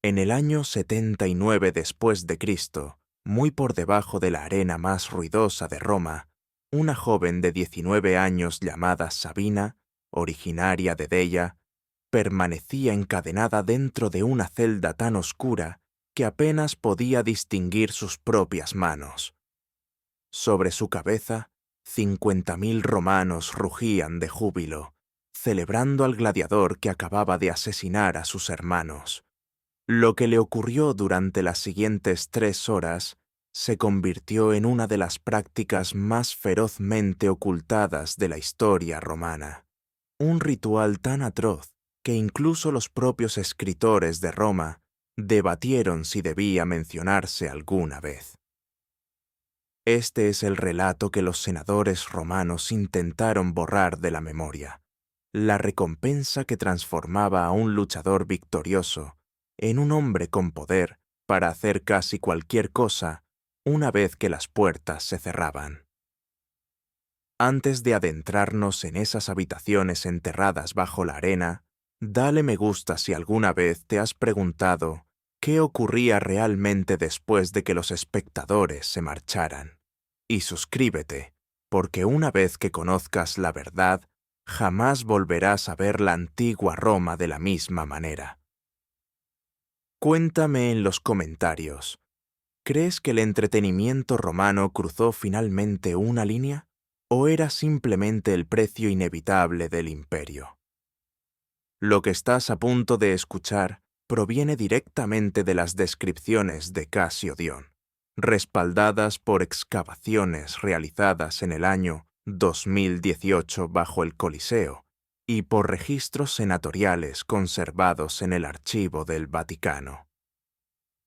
En el año 79 después de Cristo, muy por debajo de la arena más ruidosa de Roma, una joven de 19 años llamada Sabina, originaria de Deia, permanecía encadenada dentro de una celda tan oscura que apenas podía distinguir sus propias manos. Sobre su cabeza, 50.000 romanos rugían de júbilo, celebrando al gladiador que acababa de asesinar a sus hermanos. Lo que le ocurrió durante las siguientes 3 horas se convirtió en una de las prácticas más ferozmente ocultadas de la historia romana. Un ritual tan atroz que incluso los propios escritores de Roma debatieron si debía mencionarse alguna vez. Este es el relato que los senadores romanos intentaron borrar de la memoria, la recompensa que transformaba a un luchador victorioso en un hombre con poder para hacer casi cualquier cosa una vez que las puertas se cerraban. Antes de adentrarnos en esas habitaciones enterradas bajo la arena, dale me gusta si alguna vez te has preguntado qué ocurría realmente después de que los espectadores se marcharan. Y suscríbete, porque una vez que conozcas la verdad, jamás volverás a ver la antigua Roma de la misma manera. Cuéntame en los comentarios, ¿crees que el entretenimiento romano cruzó finalmente una línea? ¿O era simplemente el precio inevitable del imperio? Lo que estás a punto de escuchar proviene directamente de las descripciones de Casio Dion, respaldadas por excavaciones realizadas en el año 2018 bajo el Coliseo y por registros senatoriales conservados en el archivo del Vaticano.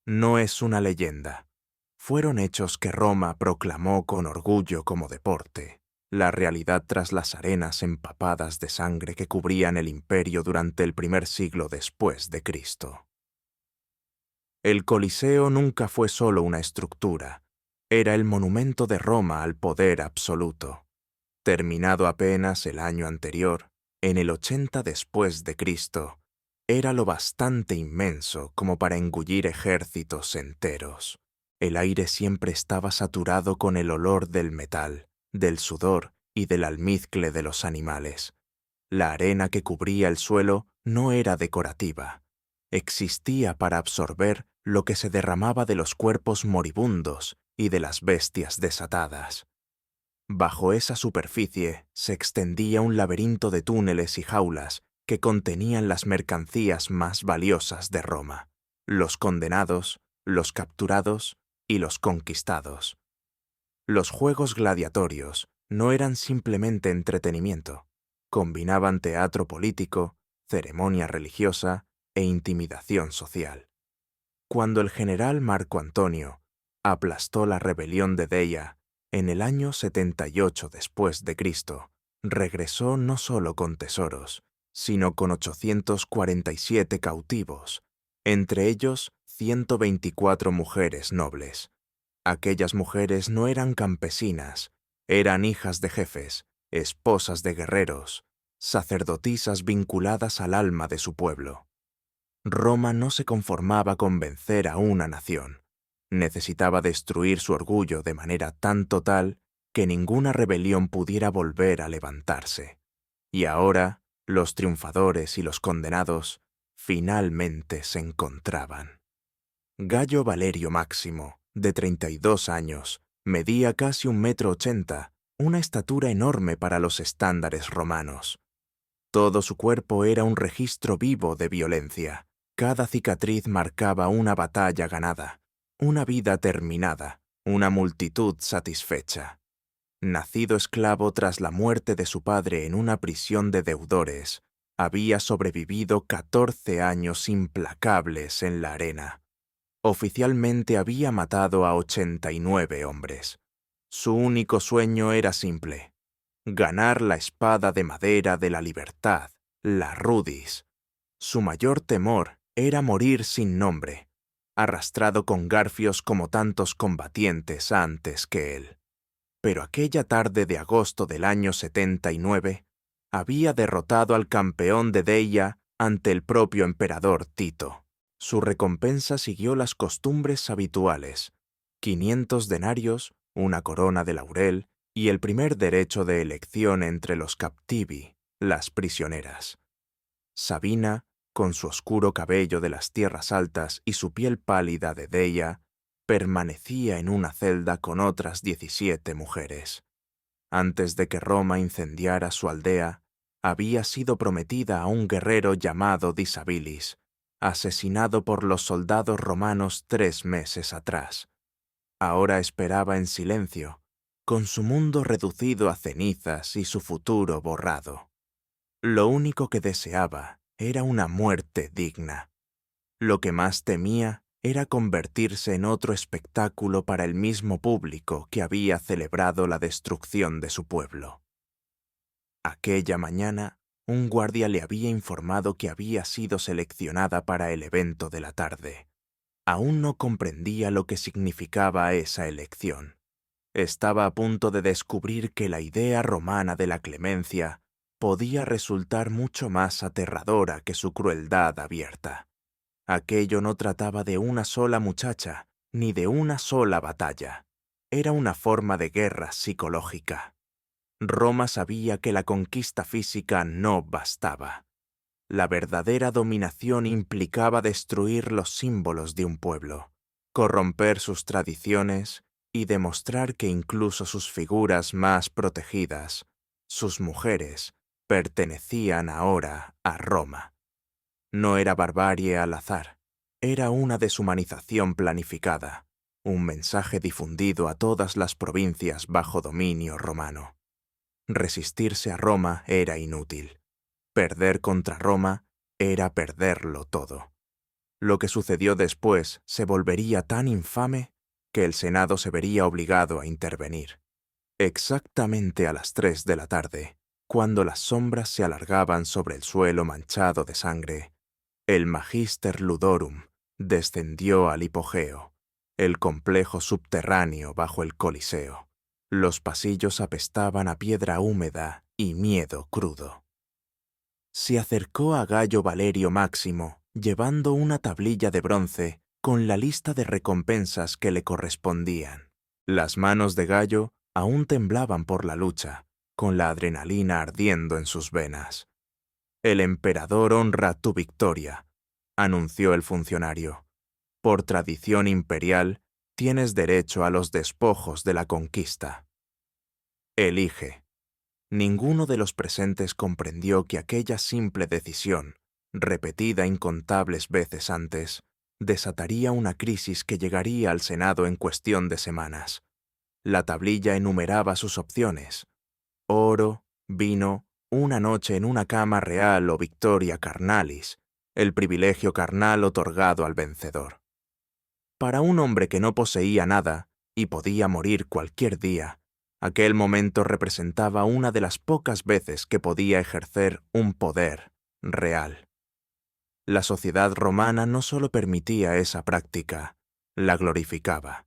No es una leyenda. Fueron hechos que Roma proclamó con orgullo como deporte, la realidad tras las arenas empapadas de sangre que cubrían el imperio durante el primer siglo después de Cristo. El Coliseo nunca fue solo una estructura, era el monumento de Roma al poder absoluto. Terminado apenas el año anterior, en el 80 después de Cristo, era lo bastante inmenso como para engullir ejércitos enteros. El aire siempre estaba saturado con el olor del metal, del sudor y del almizcle de los animales. La arena que cubría el suelo no era decorativa. Existía para absorber lo que se derramaba de los cuerpos moribundos y de las bestias desatadas. Bajo esa superficie se extendía un laberinto de túneles y jaulas que contenían las mercancías más valiosas de Roma, los condenados, los capturados y los conquistados. Los juegos gladiatorios no eran simplemente entretenimiento, combinaban teatro político, ceremonia religiosa e intimidación social. Cuando el general Marco Antonio aplastó la rebelión de Deia en el año 78 después de Cristo, regresó no solo con tesoros, sino con 847 cautivos, entre ellos 124 mujeres nobles. Aquellas mujeres no eran campesinas, eran hijas de jefes, esposas de guerreros, sacerdotisas vinculadas al alma de su pueblo. Roma no se conformaba con vencer a una nación. Necesitaba destruir su orgullo de manera tan total que ninguna rebelión pudiera volver a levantarse. Y ahora, los triunfadores y los condenados finalmente se encontraban. Gayo Valerio Máximo, de 32 años, medía casi 1,80 m, una estatura enorme para los estándares romanos. Todo su cuerpo era un registro vivo de violencia. Cada cicatriz marcaba una batalla ganada, una vida terminada, una multitud satisfecha. Nacido esclavo tras la muerte de su padre en una prisión de deudores, había sobrevivido 14 años implacables en la arena. Oficialmente había matado a 89 hombres. Su único sueño era simple: ganar la espada de madera de la libertad, la rudis. Su mayor temor era morir sin nombre, arrastrado con garfios como tantos combatientes antes que él. Pero aquella tarde de agosto del año 79, había derrotado al campeón de Deia ante el propio emperador Tito. Su recompensa siguió las costumbres habituales: 500 denarios, una corona de laurel y el primer derecho de elección entre los captivi, las prisioneras. Sabina, con su oscuro cabello de las tierras altas y su piel pálida de Deia, permanecía en una celda con otras 17 mujeres. Antes de que Roma incendiara su aldea, había sido prometida a un guerrero llamado Disabilis, asesinado por los soldados romanos 3 meses atrás. Ahora esperaba en silencio, con su mundo reducido a cenizas y su futuro borrado. Lo único que deseaba era una muerte digna. Lo que más temía era convertirse en otro espectáculo para el mismo público que había celebrado la destrucción de su pueblo. Aquella mañana, un guardia le había informado que había sido seleccionada para el evento de la tarde. Aún no comprendía lo que significaba esa elección. Estaba a punto de descubrir que la idea romana de la clemencia podía resultar mucho más aterradora que su crueldad abierta. Aquello no trataba de una sola muchacha, ni de una sola batalla. Era una forma de guerra psicológica. Roma sabía que la conquista física no bastaba. La verdadera dominación implicaba destruir los símbolos de un pueblo, corromper sus tradiciones y demostrar que incluso sus figuras más protegidas, sus mujeres, pertenecían ahora a Roma. No era barbarie al azar, era una deshumanización planificada, un mensaje difundido a todas las provincias bajo dominio romano. Resistirse a Roma era inútil. Perder contra Roma era perderlo todo. Lo que sucedió después se volvería tan infame que el Senado se vería obligado a intervenir. Exactamente a las 3 de la tarde, cuando las sombras se alargaban sobre el suelo manchado de sangre, el Magister Ludorum descendió al hipogeo, el complejo subterráneo bajo el Coliseo. Los pasillos apestaban a piedra húmeda y miedo crudo. Se acercó a Gayo Valerio Máximo, llevando una tablilla de bronce con la lista de recompensas que le correspondían. Las manos de Gayo aún temblaban por la lucha, con la adrenalina ardiendo en sus venas. «El emperador honra tu victoria», anunció el funcionario. «Por tradición imperial, tienes derecho a los despojos de la conquista. Elige». Ninguno de los presentes comprendió que aquella simple decisión, repetida incontables veces antes, desataría una crisis que llegaría al Senado en cuestión de semanas. La tablilla enumeraba sus opciones: oro, vino, una noche en una cama real o victoria carnalis, el privilegio carnal otorgado al vencedor. Para un hombre que no poseía nada y podía morir cualquier día, aquel momento representaba una de las pocas veces que podía ejercer un poder real. La sociedad romana no solo permitía esa práctica, la glorificaba.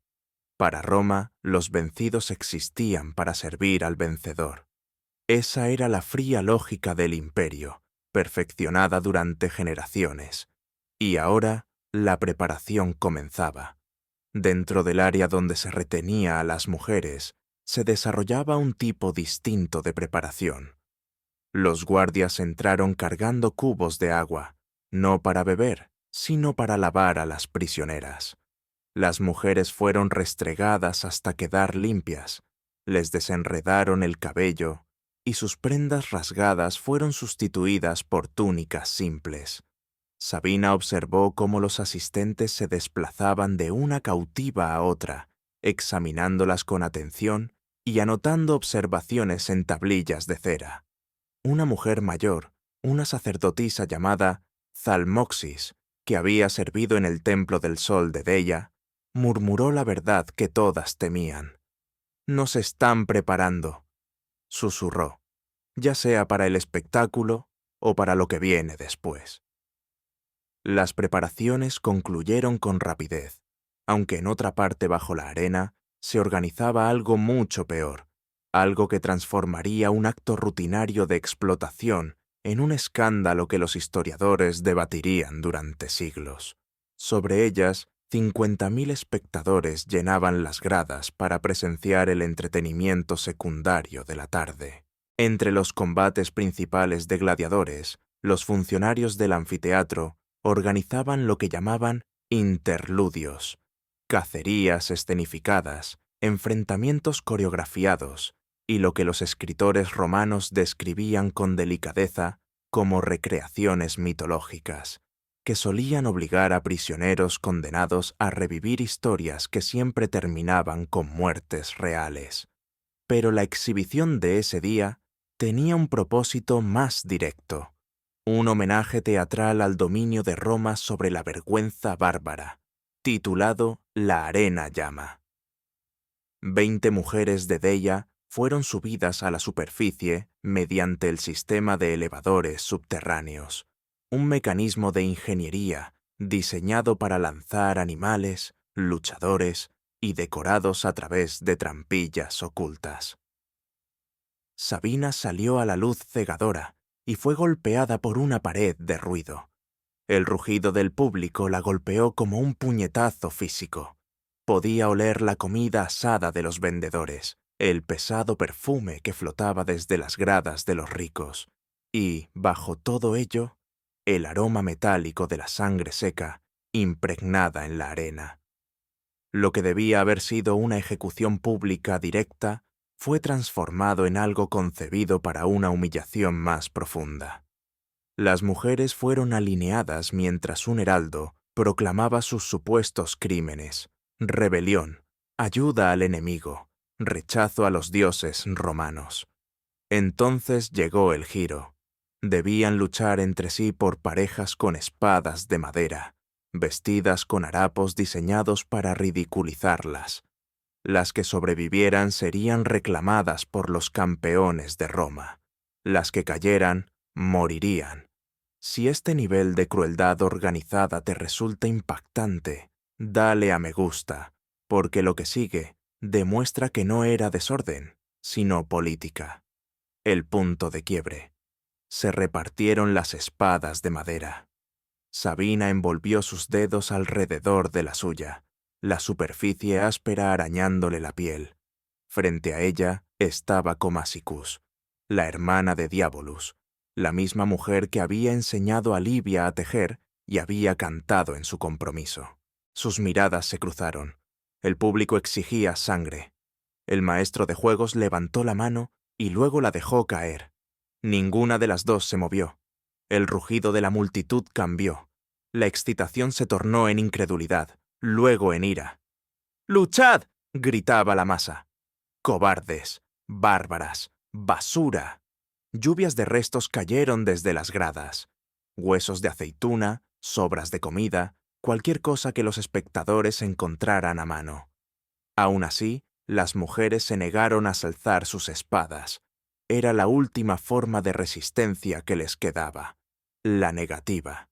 Para Roma, los vencidos existían para servir al vencedor. Esa era la fría lógica del imperio, perfeccionada durante generaciones. Y ahora, la preparación comenzaba. Dentro del área donde se retenía a las mujeres, se desarrollaba un tipo distinto de preparación. Los guardias entraron cargando cubos de agua, no para beber, sino para lavar a las prisioneras. Las mujeres fueron restregadas hasta quedar limpias, les desenredaron el cabello y sus prendas rasgadas fueron sustituidas por túnicas simples. Sabina observó cómo los asistentes se desplazaban de una cautiva a otra, examinándolas con atención y anotando observaciones en tablillas de cera. Una mujer mayor, una sacerdotisa llamada Zalmoxis, que había servido en el templo del sol de Deia, murmuró la verdad que todas temían. «Nos están preparando», susurró, «ya sea para el espectáculo o para lo que viene después». Las preparaciones concluyeron con rapidez, aunque en otra parte bajo la arena se organizaba algo mucho peor, algo que transformaría un acto rutinario de explotación en un escándalo que los historiadores debatirían durante siglos. Sobre ellas, 50.000 espectadores llenaban las gradas para presenciar el entretenimiento secundario de la tarde. Entre los combates principales de gladiadores, los funcionarios del anfiteatro organizaban lo que llamaban interludios, cacerías escenificadas, enfrentamientos coreografiados y lo que los escritores romanos describían con delicadeza como recreaciones mitológicas, que solían obligar a prisioneros condenados a revivir historias que siempre terminaban con muertes reales. Pero la exhibición de ese día tenía un propósito más directo, un homenaje teatral al dominio de Roma sobre la vergüenza bárbara, titulado La Arena Llama. 20 mujeres de Deia fueron subidas a la superficie mediante el sistema de elevadores subterráneos, un mecanismo de ingeniería diseñado para lanzar animales, luchadores y decorados a través de trampillas ocultas. Sabina salió a la luz cegadora y fue golpeada por una pared de ruido. El rugido del público la golpeó como un puñetazo físico. Podía oler la comida asada de los vendedores, el pesado perfume que flotaba desde las gradas de los ricos, y, bajo todo ello, el aroma metálico de la sangre seca impregnada en la arena. Lo que debía haber sido una ejecución pública directa fue transformado en algo concebido para una humillación más profunda. Las mujeres fueron alineadas mientras un heraldo proclamaba sus supuestos crímenes: rebelión, ayuda al enemigo, rechazo a los dioses romanos. Entonces llegó el giro. Debían luchar entre sí por parejas con espadas de madera, vestidas con harapos diseñados para ridiculizarlas. Las que sobrevivieran serían reclamadas por los campeones de Roma. Las que cayeran, morirían. Si este nivel de crueldad organizada te resulta impactante, dale a me gusta, porque lo que sigue demuestra que no era desorden, sino política. El punto de quiebre. Se repartieron las espadas de madera. Sabina envolvió sus dedos alrededor de la suya, la superficie áspera arañándole la piel. Frente a ella estaba Comasicus, la hermana de Diabolus, la misma mujer que había enseñado a Livia a tejer y había cantado en su compromiso. Sus miradas se cruzaron. El público exigía sangre. El maestro de juegos levantó la mano y luego la dejó caer. Ninguna de las dos se movió. El rugido de la multitud cambió. La excitación se tornó en incredulidad, luego en ira. ¡Luchad!, gritaba la masa. ¡Cobardes! ¡Bárbaras! ¡Basura! Lluvias de restos cayeron desde las gradas. Huesos de aceituna, sobras de comida, cualquier cosa que los espectadores encontraran a mano. Aún así, las mujeres se negaron a alzar sus espadas. Era la última forma de resistencia que les quedaba, la negativa.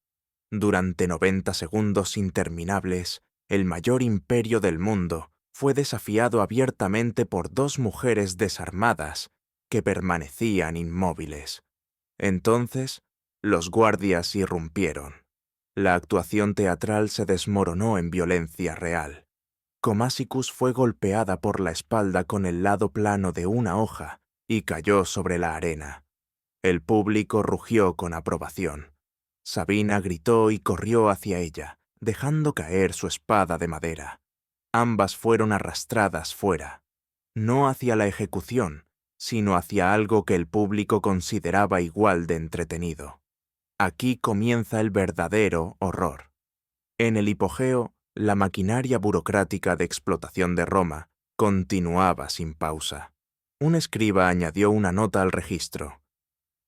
Durante 90 segundos interminables, el mayor imperio del mundo fue desafiado abiertamente por dos mujeres desarmadas que permanecían inmóviles. Entonces, los guardias irrumpieron. La actuación teatral se desmoronó en violencia real. Comasicus fue golpeada por la espalda con el lado plano de una hoja y cayó sobre la arena. El público rugió con aprobación. Sabina gritó y corrió hacia ella, dejando caer su espada de madera. Ambas fueron arrastradas fuera, no hacia la ejecución, sino hacia algo que el público consideraba igual de entretenido. Aquí comienza el verdadero horror. En el hipogeo, la maquinaria burocrática de explotación de Roma continuaba sin pausa. Un escriba añadió una nota al registro: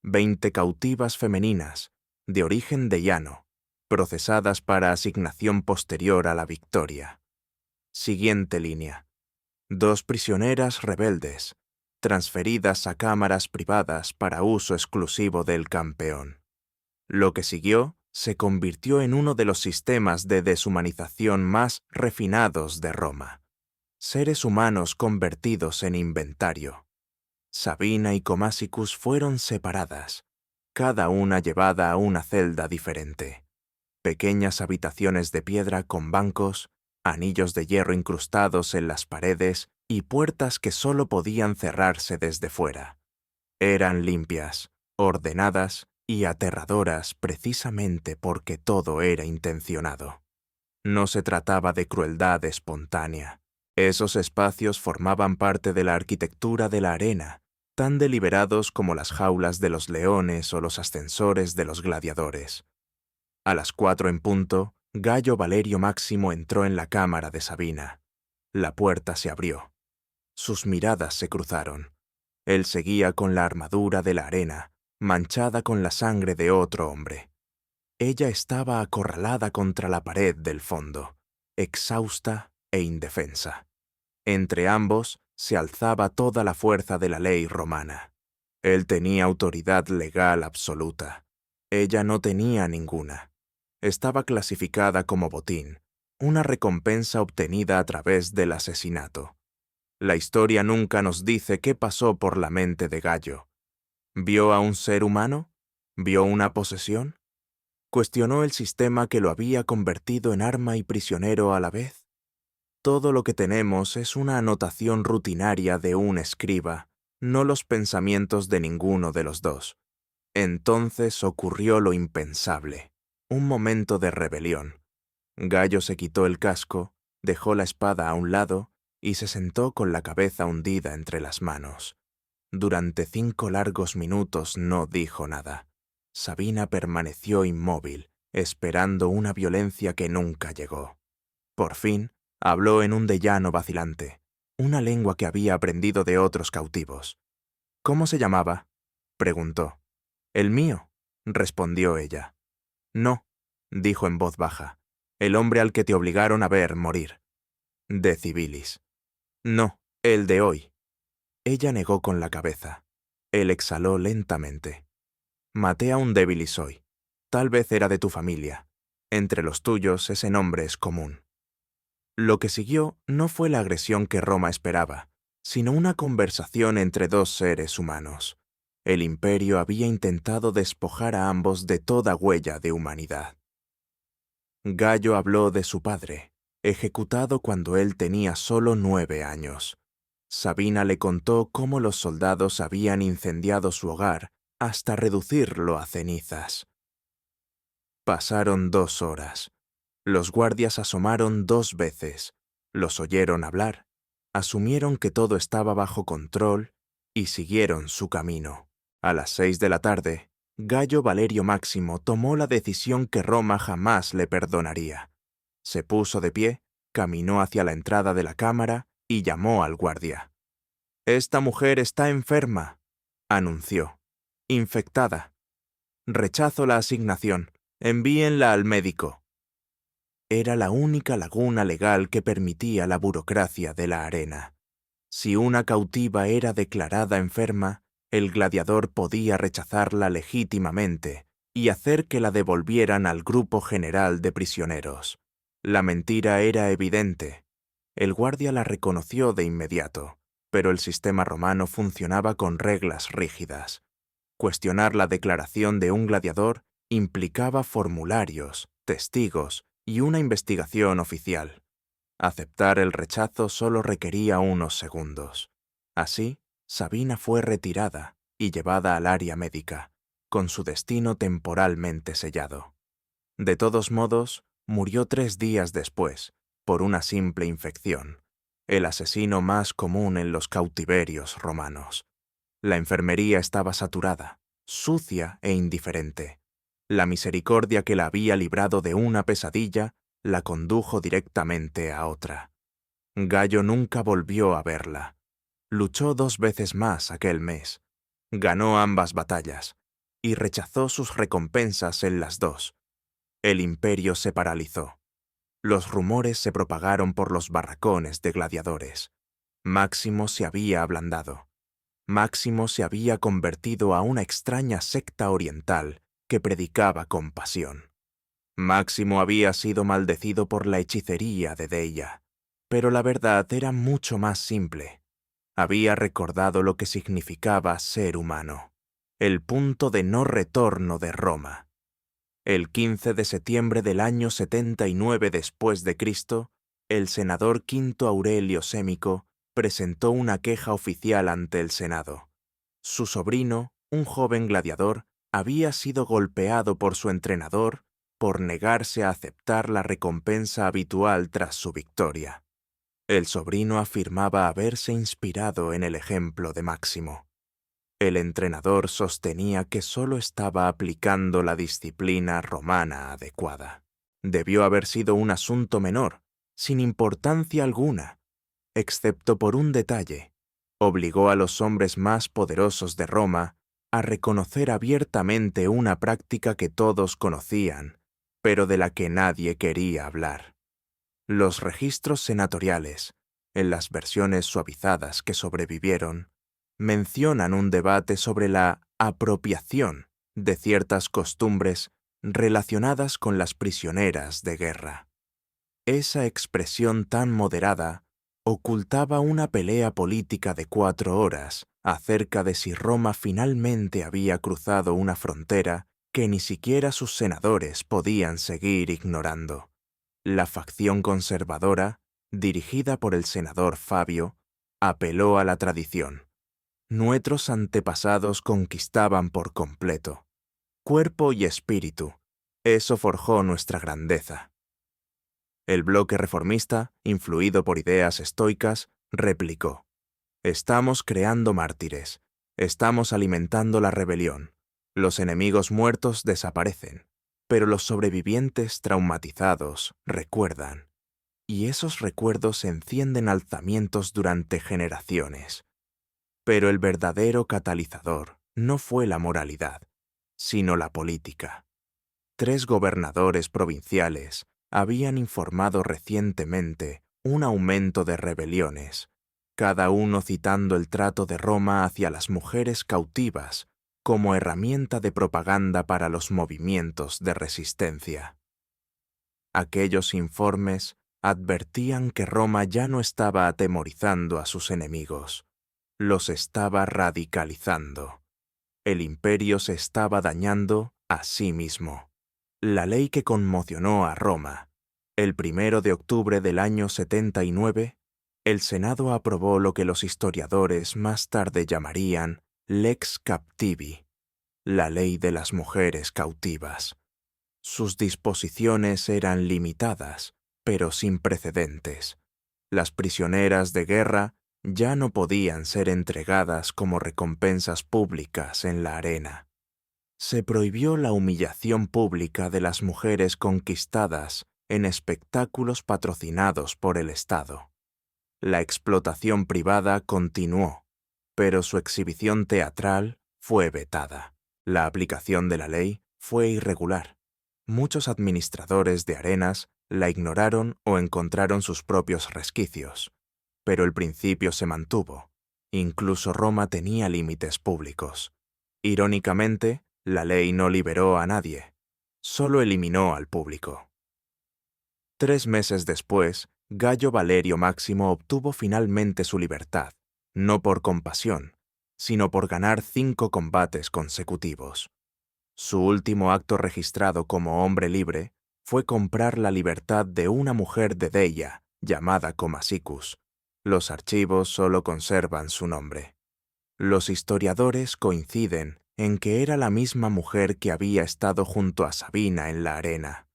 20 cautivas femeninas, de origen deyano, procesadas para asignación posterior a la victoria. Siguiente línea: 2 prisioneras rebeldes, transferidas a cámaras privadas para uso exclusivo del campeón. Lo que siguió se convirtió en uno de los sistemas de deshumanización más refinados de Roma. Seres humanos convertidos en inventario. Sabina y Comasicus fueron separadas, cada una llevada a una celda diferente. pequeñas habitaciones de piedra con bancos, anillos de hierro incrustados en las paredes y puertas que solo podían cerrarse desde fuera. Eran limpias, ordenadas y aterradoras precisamente porque todo era intencionado. No se trataba de crueldad espontánea. Esos espacios formaban parte de la arquitectura de la arena, tan deliberados como las jaulas de los leones o los ascensores de los gladiadores. A las 4 en punto, Gayo Valerio Máximo entró en la cámara de Sabina. La puerta se abrió. Sus miradas se cruzaron. Él seguía con la armadura de la arena, manchada con la sangre de otro hombre. Ella estaba acorralada contra la pared del fondo, exhausta e indefensa. Entre ambos se alzaba toda la fuerza de la ley romana. Él tenía autoridad legal absoluta. Ella no tenía ninguna. Estaba clasificada como botín, una recompensa obtenida a través del asesinato. La historia nunca nos dice qué pasó por la mente de Gayo. ¿Vio a un ser humano? ¿Vio una posesión? ¿Cuestionó el sistema que lo había convertido en arma y prisionero a la vez? Todo lo que tenemos es una anotación rutinaria de un escriba, no los pensamientos de ninguno de los dos. Entonces ocurrió lo impensable, un momento de rebelión. Gayo se quitó el casco, dejó la espada a un lado y se sentó con la cabeza hundida entre las manos. Durante 5 largos minutos no dijo nada. Sabina permaneció inmóvil, esperando una violencia que nunca llegó. Por fin, habló en un deyano vacilante, una lengua que había aprendido de otros cautivos. «¿Cómo se llamaba?», preguntó. «El mío», respondió ella. «No», dijo en voz baja, «el hombre al que te obligaron a ver morir». «De Civilis». «No, el de hoy». Ella negó con la cabeza. Él exhaló lentamente. «Maté a un débilis hoy. Tal vez era de tu familia. Entre los tuyos ese nombre es común». Lo que siguió no fue la agresión que Roma esperaba, sino una conversación entre dos seres humanos. El imperio había intentado despojar a ambos de toda huella de humanidad. Gayo habló de su padre, ejecutado cuando él tenía solo 9 años. Sabina le contó cómo los soldados habían incendiado su hogar hasta reducirlo a cenizas. Pasaron 2 horas. Los guardias asomaron 2 veces, los oyeron hablar, asumieron que todo estaba bajo control y siguieron su camino. A las 6 de la tarde, Gayo Valerio Máximo tomó la decisión que Roma jamás le perdonaría. Se puso de pie, caminó hacia la entrada de la cámara y llamó al guardia. «Esta mujer está enferma», anunció. «Infectada. Rechazo la asignación. Envíenla al médico». Era la única laguna legal que permitía la burocracia de la arena. Si una cautiva era declarada enferma, el gladiador podía rechazarla legítimamente y hacer que la devolvieran al grupo general de prisioneros. La mentira era evidente. El guardia la reconoció de inmediato, pero el sistema romano funcionaba con reglas rígidas. Cuestionar la declaración de un gladiador implicaba formularios, testigos y una investigación oficial. Aceptar el rechazo solo requería unos segundos. Así, Sabina fue retirada y llevada al área médica, con su destino temporalmente sellado. De todos modos, murió 3 días después, por una simple infección, el asesino más común en los cautiverios romanos. La enfermería estaba saturada, sucia e indiferente. La misericordia que la había librado de una pesadilla la condujo directamente a otra. Gayo nunca volvió a verla. Luchó 2 veces más aquel mes. Ganó ambas batallas y rechazó sus recompensas en las 2. El imperio se paralizó. Los rumores se propagaron por los barracones de gladiadores. Máximo se había ablandado. Máximo se había convertido a una extraña secta oriental que predicaba compasión. Máximo había sido maldecido por la hechicería de Deia, pero la verdad era mucho más simple. Había recordado lo que significaba ser humano, el punto de no retorno de Roma. El 15 de septiembre del año 79 después de Cristo, el senador Quinto Aurelio Sémico presentó una queja oficial ante el Senado. Su sobrino, un joven gladiador, había sido golpeado por su entrenador por negarse a aceptar la recompensa habitual tras su victoria. El sobrino afirmaba haberse inspirado en el ejemplo de Máximo. El entrenador sostenía que solo estaba aplicando la disciplina romana adecuada. Debió haber sido un asunto menor, sin importancia alguna, excepto por un detalle. Obligó a los hombres más poderosos de Roma a reconocer abiertamente una práctica que todos conocían, pero de la que nadie quería hablar. Los registros senatoriales, en las versiones suavizadas que sobrevivieron, mencionan un debate sobre la apropiación de ciertas costumbres relacionadas con las prisioneras de guerra. Esa expresión tan moderada ocultaba una pelea política de 4 horas acerca de si Roma finalmente había cruzado una frontera que ni siquiera sus senadores podían seguir ignorando. La facción conservadora, dirigida por el senador Fabio, apeló a la tradición. Nuestros antepasados conquistaban por completo. Cuerpo y espíritu. Eso forjó nuestra grandeza. El bloque reformista, influido por ideas estoicas, replicó: estamos creando mártires, estamos alimentando la rebelión. Los enemigos muertos desaparecen, pero los sobrevivientes traumatizados recuerdan. Y esos recuerdos encienden alzamientos durante generaciones. Pero el verdadero catalizador no fue la moralidad, sino la política. 3 gobernadores provinciales habían informado recientemente un aumento de rebeliones, cada uno citando el trato de Roma hacia las mujeres cautivas como herramienta de propaganda para los movimientos de resistencia. Aquellos informes advertían que Roma ya no estaba atemorizando a sus enemigos, los estaba radicalizando. El imperio se estaba dañando a sí mismo. La ley que conmocionó a Roma. El 1 de octubre del año 79, el Senado aprobó lo que los historiadores más tarde llamarían Lex Captivi, la ley de las mujeres cautivas. Sus disposiciones eran limitadas, pero sin precedentes. Las prisioneras de guerra ya no podían ser entregadas como recompensas públicas en la arena. Se prohibió la humillación pública de las mujeres conquistadas en espectáculos patrocinados por el Estado. La explotación privada continuó, pero su exhibición teatral fue vetada. La aplicación de la ley fue irregular. Muchos administradores de arenas la ignoraron o encontraron sus propios resquicios, pero el principio se mantuvo. Incluso Roma tenía límites públicos. Irónicamente, la ley no liberó a nadie, solo eliminó al público. 3 meses después, Gayo Valerio Máximo obtuvo finalmente su libertad, no por compasión, sino por ganar 5 combates consecutivos. Su último acto registrado como hombre libre fue comprar la libertad de una mujer de Deia, llamada Comasicus. Los archivos solo conservan su nombre. Los historiadores coinciden en que era la misma mujer que había estado junto a Sabina en la arena.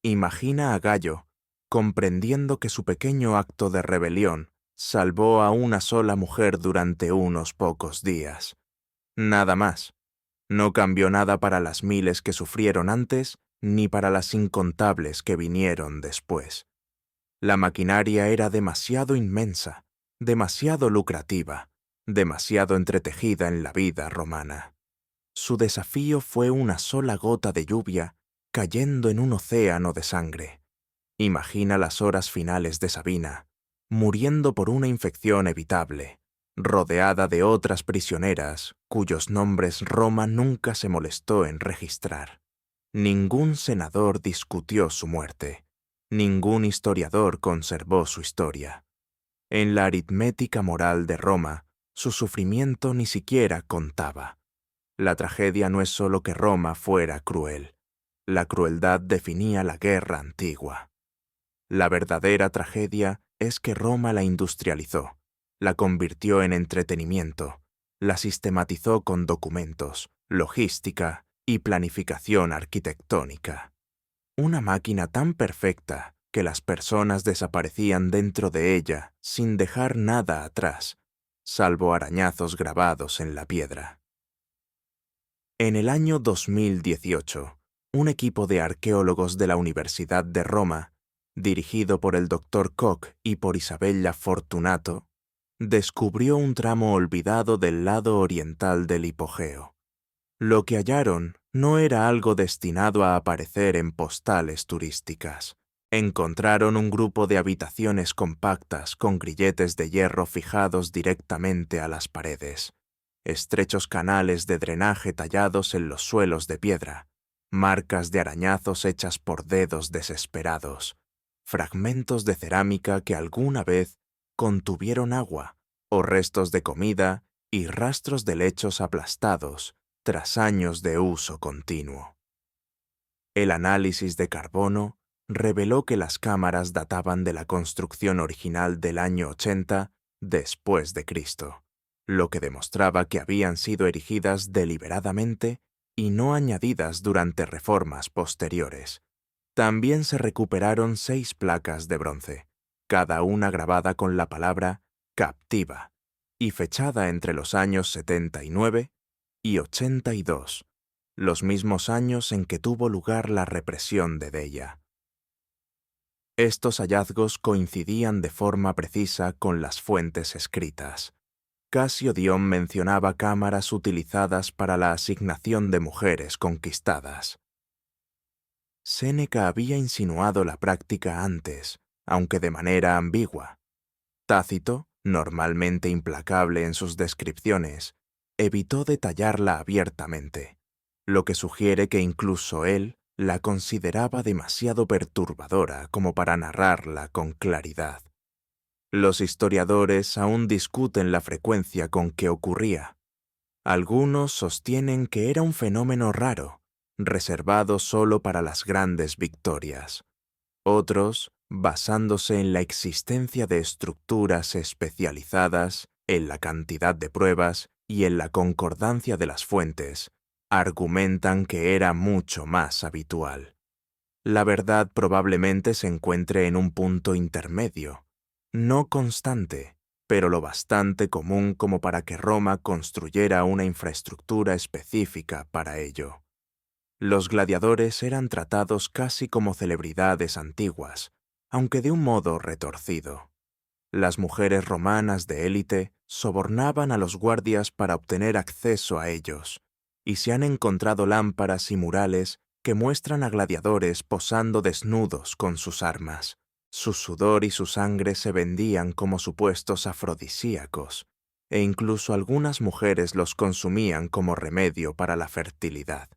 Imagina a Gayo comprendiendo que su pequeño acto de rebelión salvó a una sola mujer durante unos pocos días. Nada más. No cambió nada para las miles que sufrieron antes ni para las incontables que vinieron después. La maquinaria era demasiado inmensa, demasiado lucrativa, demasiado entretejida en la vida romana. Su desafío fue una sola gota de lluvia cayendo en un océano de sangre. Imagina las horas finales de Sabina, muriendo por una infección evitable, rodeada de otras prisioneras cuyos nombres Roma nunca se molestó en registrar. Ningún senador discutió su muerte. Ningún historiador conservó su historia. En la aritmética moral de Roma, su sufrimiento ni siquiera contaba. La tragedia no es solo que Roma fuera cruel. La crueldad definía la guerra antigua. La verdadera tragedia es que Roma la industrializó, la convirtió en entretenimiento, la sistematizó con documentos, logística y planificación arquitectónica. Una máquina tan perfecta que las personas desaparecían dentro de ella sin dejar nada atrás, salvo arañazos grabados en la piedra. En el año 2018, un equipo de arqueólogos de la Universidad de Roma, dirigido por el Dr. Koch y por Isabella Fortunato, descubrió un tramo olvidado del lado oriental del hipogeo. Lo que hallaron no era algo destinado a aparecer en postales turísticas. Encontraron un grupo de habitaciones compactas con grilletes de hierro fijados directamente a las paredes, estrechos canales de drenaje tallados en los suelos de piedra, marcas de arañazos hechas por dedos desesperados, fragmentos de cerámica que alguna vez contuvieron agua, o restos de comida y rastros de lechos aplastados tras años de uso continuo. El análisis de carbono reveló que las cámaras databan de la construcción original del año 80 después de Cristo, lo que demostraba que habían sido erigidas deliberadamente y no añadidas durante reformas posteriores. También se recuperaron 6 placas de bronce, cada una grabada con la palabra captiva y fechada entre los años 79 y 82, los mismos años en que tuvo lugar la represión de Deya. Estos hallazgos coincidían de forma precisa con las fuentes escritas. Casio Dion mencionaba cámaras utilizadas para la asignación de mujeres conquistadas. Séneca había insinuado la práctica antes, aunque de manera ambigua. Tácito, normalmente implacable en sus descripciones, evitó detallarla abiertamente, lo que sugiere que incluso él la consideraba demasiado perturbadora como para narrarla con claridad. Los historiadores aún discuten la frecuencia con que ocurría. Algunos sostienen que era un fenómeno raro, reservado solo para las grandes victorias. Otros, basándose en la existencia de estructuras especializadas, en la cantidad de pruebas y en la concordancia de las fuentes, argumentan que era mucho más habitual. La verdad probablemente se encuentre en un punto intermedio, no constante, pero lo bastante común como para que Roma construyera una infraestructura específica para ello. Los gladiadores eran tratados casi como celebridades antiguas, aunque de un modo retorcido. Las mujeres romanas de élite sobornaban a los guardias para obtener acceso a ellos, y se han encontrado lámparas y murales que muestran a gladiadores posando desnudos con sus armas. Su sudor y su sangre se vendían como supuestos afrodisíacos, e incluso algunas mujeres los consumían como remedio para la fertilidad.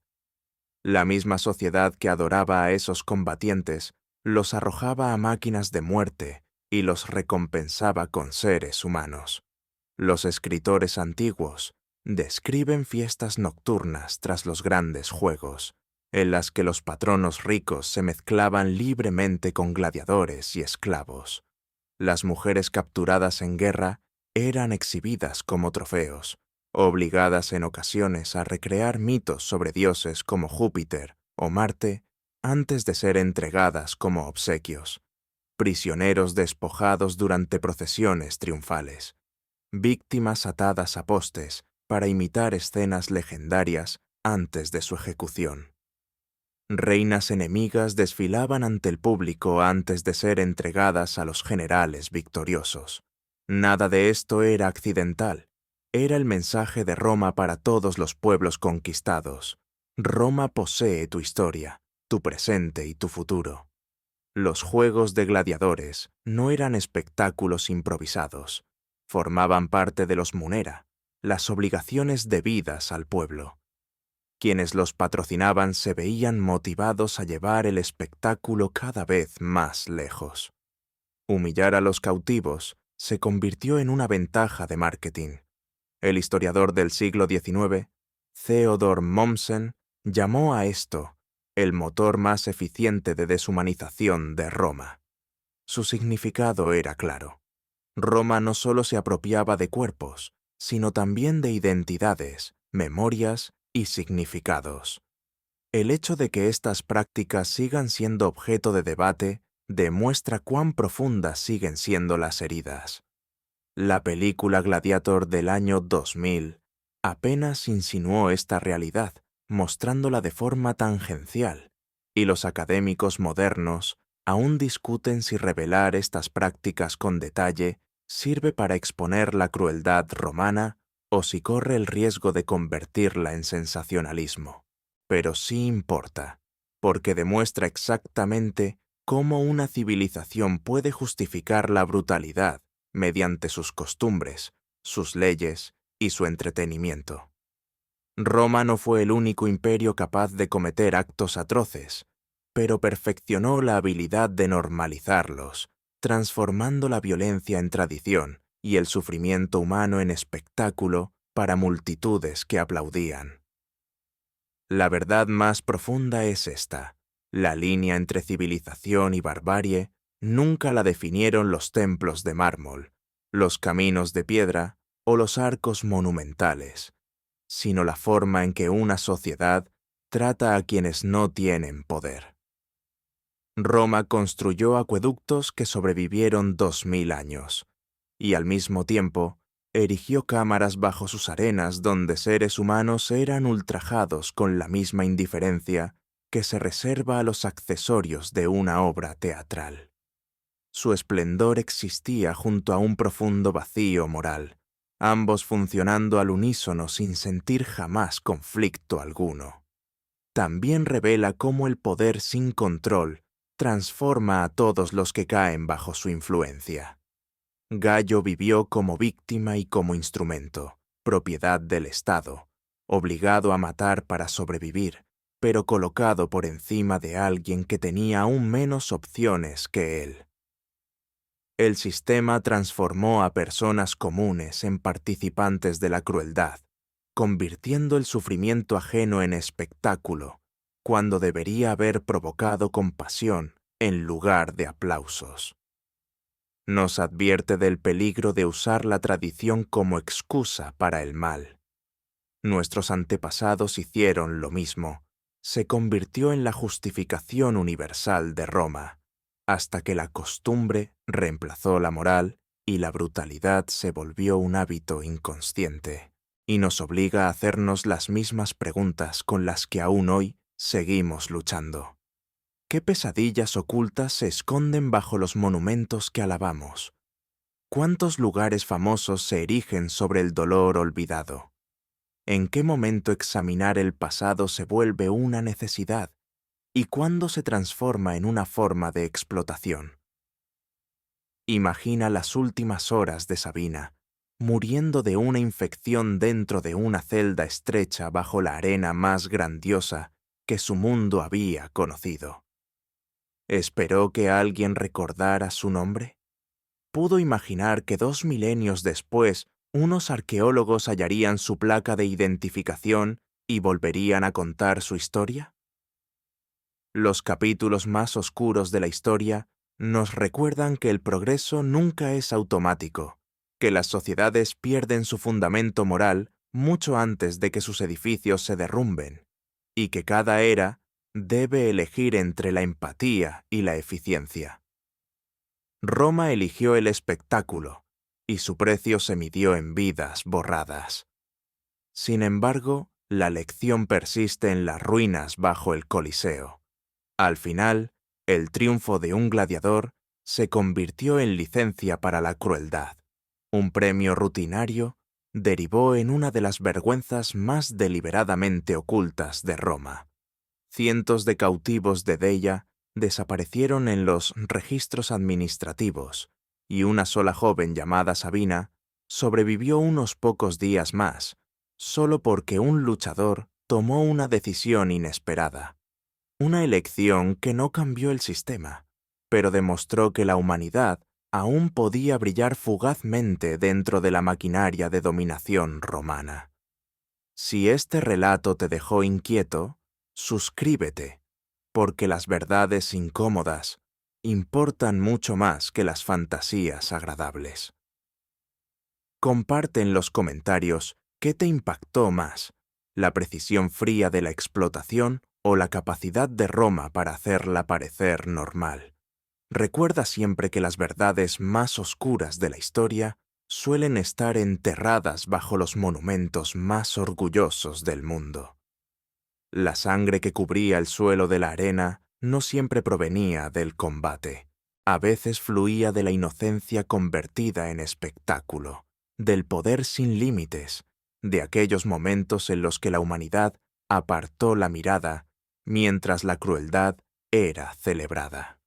La misma sociedad que adoraba a esos combatientes los arrojaba a máquinas de muerte y los recompensaba con seres humanos. Los escritores antiguos describen fiestas nocturnas tras los grandes juegos, en las que los patronos ricos se mezclaban libremente con gladiadores y esclavos. Las mujeres capturadas en guerra eran exhibidas como trofeos, obligadas en ocasiones a recrear mitos sobre dioses como Júpiter o Marte antes de ser entregadas como obsequios, prisioneros despojados durante procesiones triunfales, víctimas atadas a postes para imitar escenas legendarias antes de su ejecución. Reinas enemigas desfilaban ante el público antes de ser entregadas a los generales victoriosos. Nada de esto era accidental. Era el mensaje de Roma para todos los pueblos conquistados. Roma posee tu historia, tu presente y tu futuro. Los juegos de gladiadores no eran espectáculos improvisados. Formaban parte de los munera, las obligaciones debidas al pueblo. Quienes los patrocinaban se veían motivados a llevar el espectáculo cada vez más lejos. Humillar a los cautivos se convirtió en una ventaja de marketing. El historiador del siglo XIX, Theodor Mommsen, llamó a esto el motor más eficiente de deshumanización de Roma. Su significado era claro. Roma no solo se apropiaba de cuerpos, sino también de identidades, memorias y significados. El hecho de que estas prácticas sigan siendo objeto de debate demuestra cuán profundas siguen siendo las heridas. La película Gladiator del año 2000 apenas insinuó esta realidad, mostrándola de forma tangencial, y los académicos modernos aún discuten si revelar estas prácticas con detalle sirve para exponer la crueldad romana o si corre el riesgo de convertirla en sensacionalismo. Pero sí importa, porque demuestra exactamente cómo una civilización puede justificar la brutalidad mediante sus costumbres, sus leyes y su entretenimiento. Roma no fue el único imperio capaz de cometer actos atroces, pero perfeccionó la habilidad de normalizarlos, transformando la violencia en tradición y el sufrimiento humano en espectáculo para multitudes que aplaudían. La verdad más profunda es esta: la línea entre civilización y barbarie nunca la definieron los templos de mármol, los caminos de piedra o los arcos monumentales, sino la forma en que una sociedad trata a quienes no tienen poder. Roma construyó acueductos que sobrevivieron 2000 años, y al mismo tiempo erigió cámaras bajo sus arenas donde seres humanos eran ultrajados con la misma indiferencia que se reserva a los accesorios de una obra teatral. Su esplendor existía junto a un profundo vacío moral, ambos funcionando al unísono sin sentir jamás conflicto alguno. También revela cómo el poder sin control transforma a todos los que caen bajo su influencia. Gallo vivió como víctima y como instrumento, propiedad del Estado, obligado a matar para sobrevivir, pero colocado por encima de alguien que tenía aún menos opciones que él. El sistema transformó a personas comunes en participantes de la crueldad, convirtiendo el sufrimiento ajeno en espectáculo, cuando debería haber provocado compasión en lugar de aplausos. Nos advierte del peligro de usar la tradición como excusa para el mal. Nuestros antepasados hicieron lo mismo. Se convirtió en la justificación universal de Roma, hasta que la costumbre reemplazó la moral y la brutalidad se volvió un hábito inconsciente, y nos obliga a hacernos las mismas preguntas con las que aún hoy seguimos luchando. ¿Qué pesadillas ocultas se esconden bajo los monumentos que alabamos? ¿Cuántos lugares famosos se erigen sobre el dolor olvidado? ¿En qué momento examinar el pasado se vuelve una necesidad? ¿Y cuándo se transforma en una forma de explotación? Imagina las últimas horas de Sabina, muriendo de una infección dentro de una celda estrecha bajo la arena más grandiosa que su mundo había conocido. ¿Esperó que alguien recordara su nombre? ¿Pudo imaginar que 2 milenios después unos arqueólogos hallarían su placa de identificación y volverían a contar su historia? Los capítulos más oscuros de la historia nos recuerdan que el progreso nunca es automático, que las sociedades pierden su fundamento moral mucho antes de que sus edificios se derrumben, y que cada era debe elegir entre la empatía y la eficiencia. Roma eligió el espectáculo, y su precio se midió en vidas borradas. Sin embargo, la lección persiste en las ruinas bajo el Coliseo. Al final, el triunfo de un gladiador se convirtió en licencia para la crueldad. Un premio rutinario derivó en una de las vergüenzas más deliberadamente ocultas de Roma. Cientos de cautivos de Deia desaparecieron en los registros administrativos, y una sola joven llamada Sabina sobrevivió unos pocos días más, solo porque un luchador tomó una decisión inesperada. Una elección que no cambió el sistema, pero demostró que la humanidad aún podía brillar fugazmente dentro de la maquinaria de dominación romana. Si este relato te dejó inquieto, suscríbete porque las verdades incómodas importan mucho más que las fantasías agradables. Comparte en los comentarios qué te impactó más, la precisión fría de la explotación o la capacidad de Roma para hacerla parecer normal. Recuerda siempre que las verdades más oscuras de la historia suelen estar enterradas bajo los monumentos más orgullosos del mundo. La sangre que cubría el suelo de la arena no siempre provenía del combate. A veces fluía de la inocencia convertida en espectáculo, del poder sin límites, de aquellos momentos en los que la humanidad apartó la mirada mientras la crueldad era celebrada.